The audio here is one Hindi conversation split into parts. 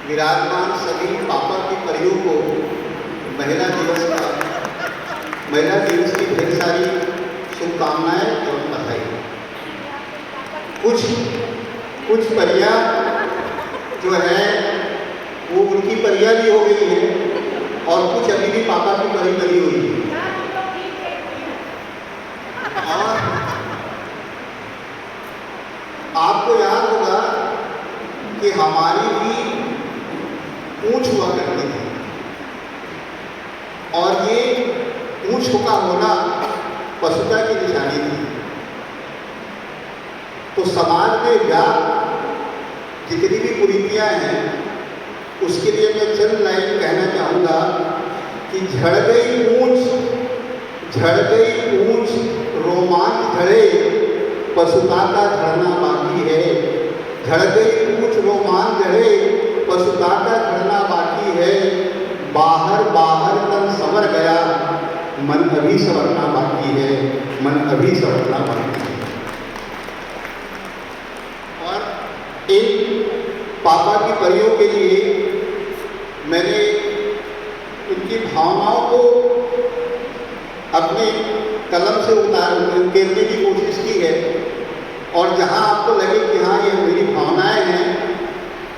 विराजमान सभी पापा की परियों को महिला दिवस की ढेर सारी शुभकामनाएं एवं बधाई। कुछ परियां जो है वो उनकी परियां भी हो गई है और कुछ अभी भी पापा की परी बनी हुई है। और आपको याद होगा कि हमारी भी पूंछ हुआ करती थी और ये पूंछ का होना पशुता की निशानी थी। तो समाज में व्याप्त जितनी भी कुरीतियां हैं उसके लिए मैं चंद लाइन कहना चाहूँगा कि झड़ गई पूंछ रोमांच झड़े, पशुता का झड़ना बाकी है। झड़ गई पूंछ रोमांच झड़े, पशुता का झड़ना बाकी है। बाहर तन संवर गया, मन अभी संवरना बाकी है, मन अभी संवरना बाकी है। और इन पापा की परियों के लिए मैंने उनकी भावनाओं को अपने कलम से उकेरने की कोशिश की है। और जहाँ आपको लगे कि हाँ ये मेरी भावनाएं हैं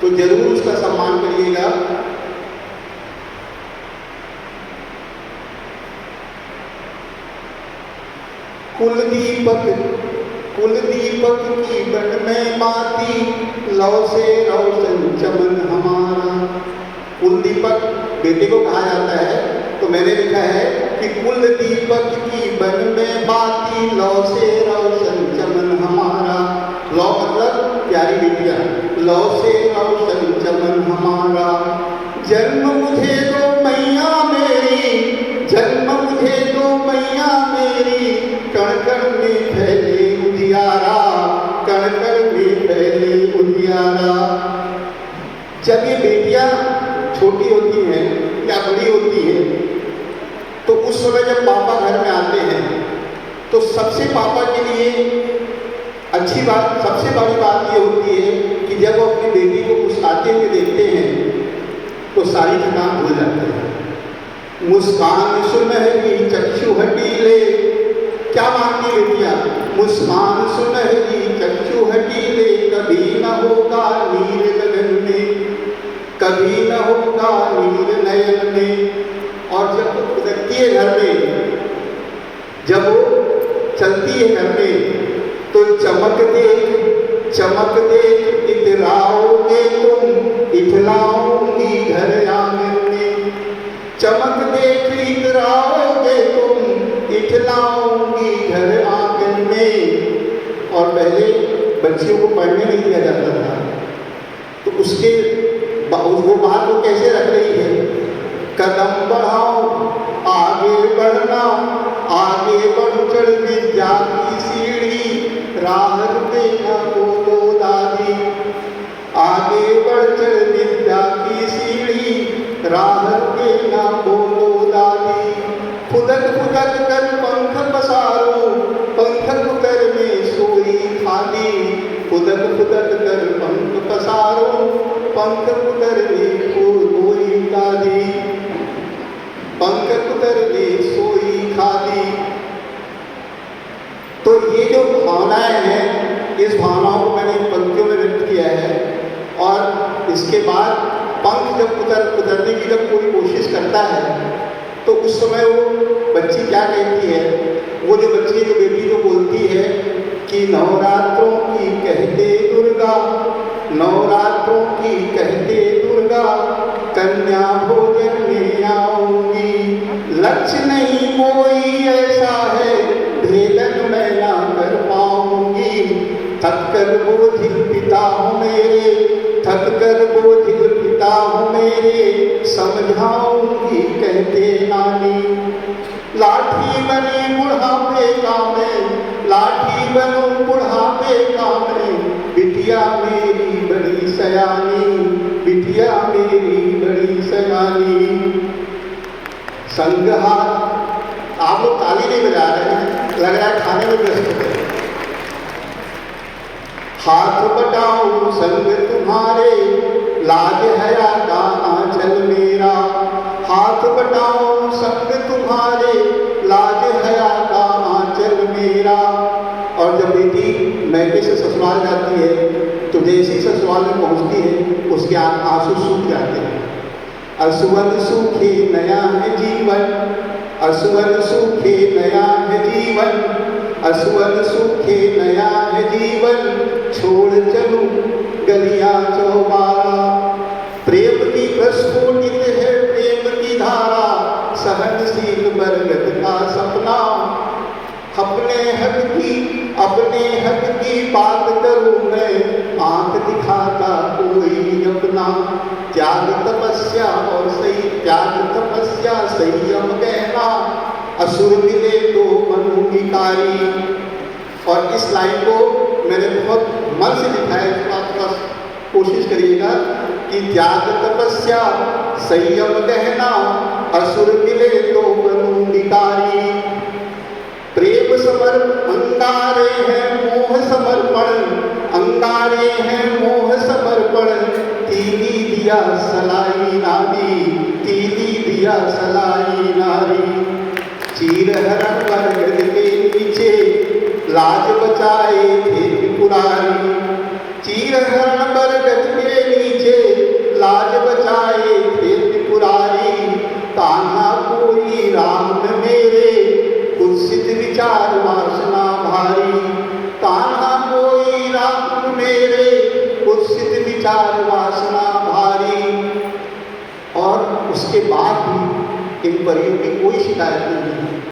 तो जरूर उसका सम्मान करिएगा। कुलदीपक की बन में बाती, लौ से रोशन चमन हमारा। कुलदीपक बेटे को कहा जाता है, तो मैंने लिखा है कि कुलदीपक की बन में बाती, लौ से रोशन चमन हमारा। लौ मतलब प्यारी बेटियां, लौ से रोशन चमन हमारा। जन्म मुझे दो मैया मेरी, जन्म मुझे दो मैया मेरी, कण कण में फैले उजियारा, कण कण में फैले उजियारा। जब ये बेटियां छोटी होती हैं या बड़ी होती हैं तो उस समय जब पापा घर में आते हैं तो सबसे पापा के लिए अच्छी बात, सबसे बड़ी बात ये होती है कि जब वो अपनी बेटी को मुस्कुराते हुए देखते हैं तो सारी थकान भूल जाते हैं। मुस्कान सुनहरी चक्षु हटीले, क्या मांगती बेटियां? मुस्कान सुनहरी चक्षु हटीले, कभी न होगा नीर गगन में, कभी न होगा नीर नयन में। और जब वो गुजरती है घर में, जब वो चलती है घर में, तो चमक देख इतराओगे तुम, इतलाऊंगी घर आंगन में। चमक देख इतराओगे तुम, इतलाऊंगी घर आंगन में। और पहले बच्चियों को पढ़ने नहीं दिया जाता था, तो उसके वो बात को कैसे रख रही है? कदम बढ़ाओ आगे बढ़ना, आगे बढ़ चढ़ विद्या की सीढ़ी, राह देना बोलो दादी। आगे बढ़ चढ़ विद्या की सीढ़ी, राह देना बोलो दादी। फुदक फुदक कर पंख पसारो, पंख कर में सोई खाली। फुदक फुदक कर पंख पसारो, पंख कुतर में सोई दादी। पंख कुतर में सोई खादी। तो ये जो भावनाएं हैं, इस भावनाओं को मैंने पंक्तियों में व्यक्त किया है। और इसके बाद पंख जब कुतरने की जब कोई कोशिश करता है तो उस समय वो बच्ची क्या कहती है? वो जो बच्ची जो बेटी जो बोलती है कि नवरात्रों की कहते दुर्गा, नवरात्रों की कहते दुर्गा, कन्या भोजन में आऊंगी। लक्ष्य नहीं कोई ऐसा है, भेदन मैं ना कर पाऊंगी। थक कर बोझिल पिता हूँ मेरे, थक कर बोझिल पिता हूँ मेरे, समझाऊंगी कहते नानी। लाठी बनी बुढ़ापे का मैं, लाठी बनूं बुढ़ापे का मैं, बिटिया मेरी बड़ी सयानी, बिटिया मेरी बड़ी सयानी। संगहार, आप लोग ताली नहीं बजा रहे हैं, लग रहा है खाने में व्यस्त हो गए। हाथ बटाऊं संग तुम्हारे, लाज हया हाथ बटाऊं संग तुम्हारे, लाज हया का आंचल मेरा। और जब बेटी मैके से ससुराल जाती है तो जैसे ही ससुराल में पहुंचती है उसके आंसू सूख जाते हैं। असुवन सूखे नया है जीवन, असुवन सूखे नया है जीवन, असुवन सूखे नया है जीवन, छोड़ चलूं गलियां चौबारा। प्रेम की प्रस्फुटित है प्रेम की धारा, सहनशील बरगद का सपना। अपने हक की बात करूं मैं, आंख दिखाता कोई अपना। त्याग तपस्या और सही, त्याग तपस्या संयम कहना, असुर मिले तो मनु विकारी। और इस लाइन को मैंने बहुत मन से लिखा है, इस बात का कोशिश करिएगा कि त्याग तपस्या संयम कहना, असुर मिले तो मनु विकारी। प्रेम समर्पण अंगारे हैं मोह समर्पण, अंगारे हैं मोह समर्पण। तीली दिया सलाई नारी, तीली दिया सलाई नारी। चीर हरण बरगद के नीचे, लाज बचाए थे त्रिपुरारी। चीर हरण बरगद के नीचे, लाज बचाए थे त्रिपुरारी। कान्हा कोई राम मेरे, कुत्सित विचार वासना भारी। कान्हा कोई राम मेरे, कुत्सित विचार वासना भारी। और उसके बाद भी इन परियों की कोई शिकायत नहीं